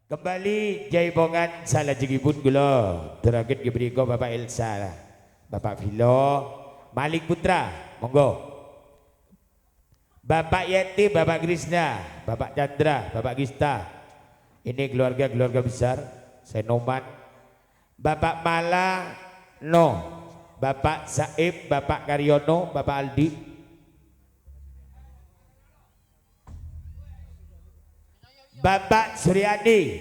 Kembali Jaibongan salah jegipun gula terakhir diberikan Bapak Elsa, Bapak Vilo, Malik Putra, monggo. Bapak Yeti, Bapak Krisna, Bapak Chandra, Bapak Gista. Ini keluarga-keluarga besar. Senoman, Bapak Mala, no, Bapak Saib, Bapak Karyono, Bapak Aldi. Bapak Suryadi,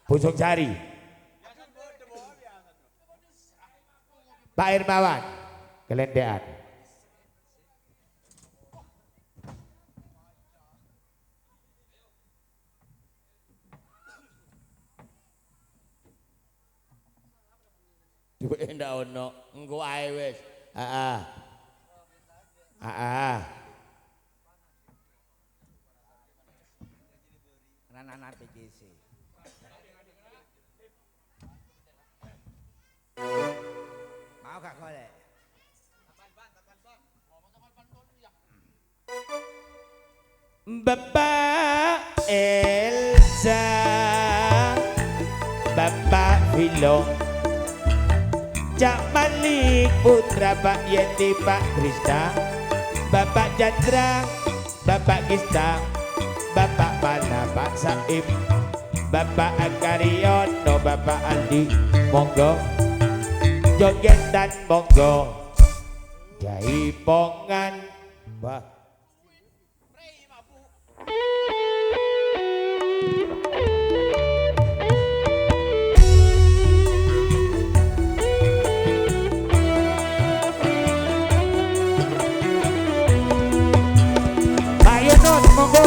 Pusuk Sari, Pak Irmawan, Kelendean. Duwe ndak ono, engko ae wis. Heeh. Heeh. Anak-anak PJC. Mau gak golek? Bapak Elsa, Bapak Vilo, Cak Malik Putra, Pak Yeti, Pak Krista, Bapak Chandra, Bapak Gista, Bapak Mana, Pak Saib, Bapak Akariono, Bapak Aldi, monggo joget dan monggo Jaipongan. Wah. Ayo non, monggo.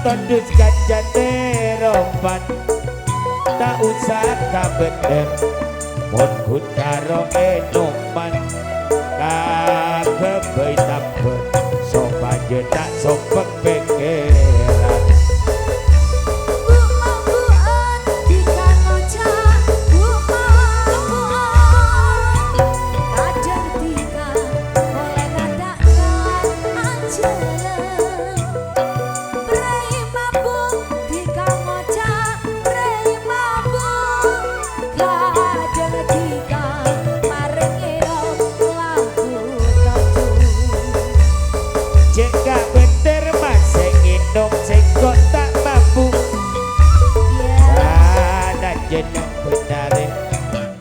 Tondus ganjane ropan tak usah kabeder mon kun karo enoman kagebei taber sopa jenak sopek pekeran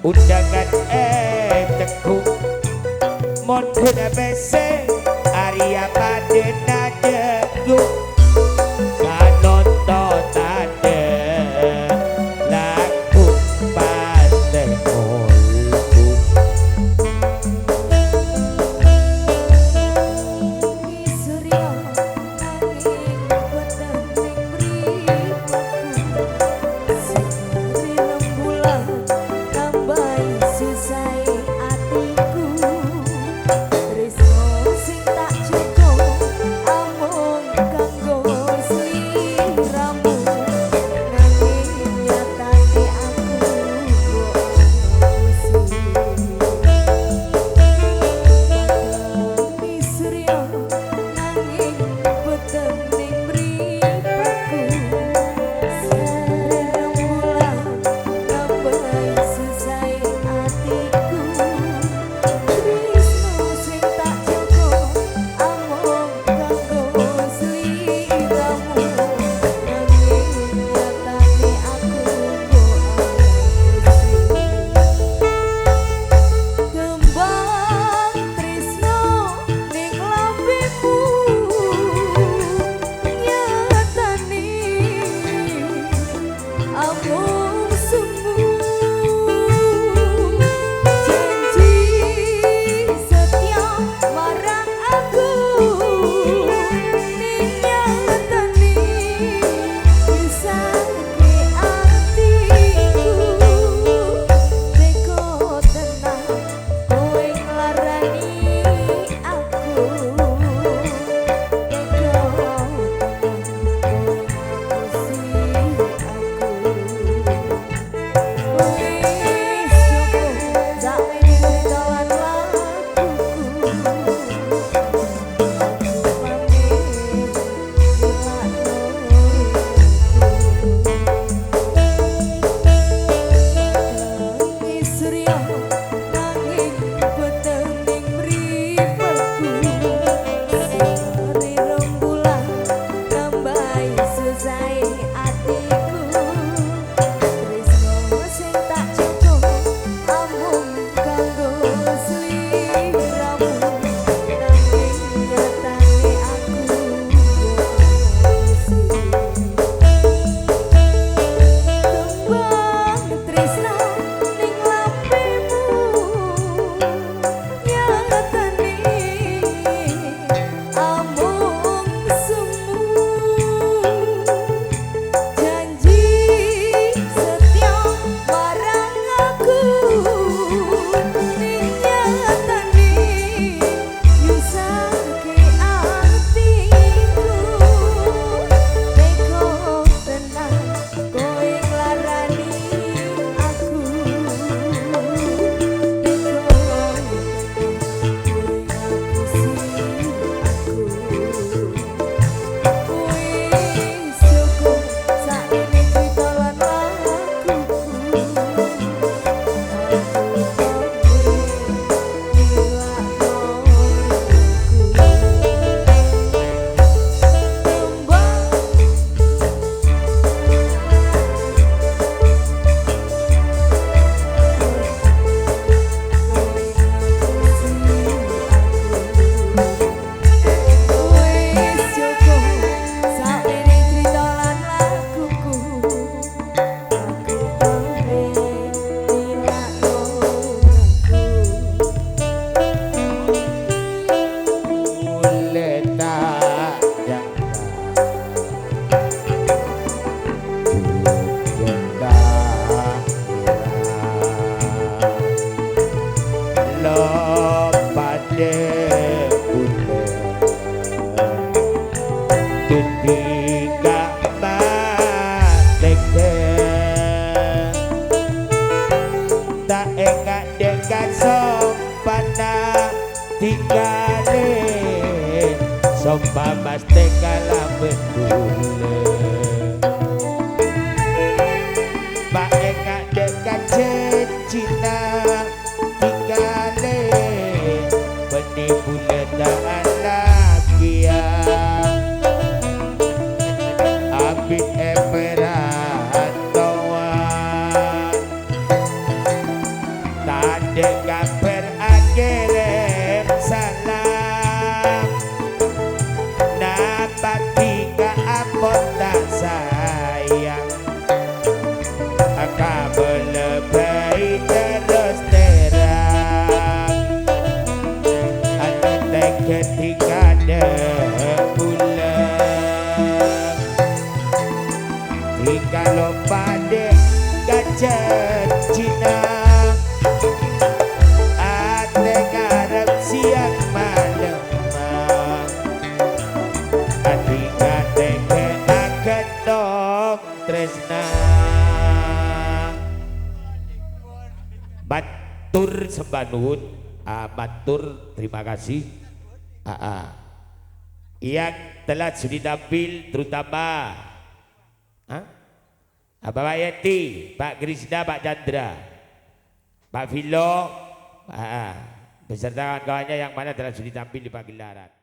undangan teku mon kuda bese Arya Padena jegu kanonton ada lagu pastel kolbu Surya angin weteng ning mripatku sing rembulan tambahi susai atiku tresno sing tak cukup tak enggak dekat sompana tinggalin sompa mas tekala berdule Pak enggak dekat cecina tinggalin penipu letaan lagi ya abid eperan toa tade kabar akhirnya salam napati ka apot tak sayang akan melebay terus terang atau ketika ada bulan jika lo pada kacat Cina ate ngarep siang malam ati ngateke akan dong tresna matur sembah nuwun matur terima kasih yang telah sudi tampil terutama Bapak Yeti, Pak Krisna, Pak Chandra, Pak Vilo beserta kawan-kawannya yang mana telah sudi tampil di pagelaran.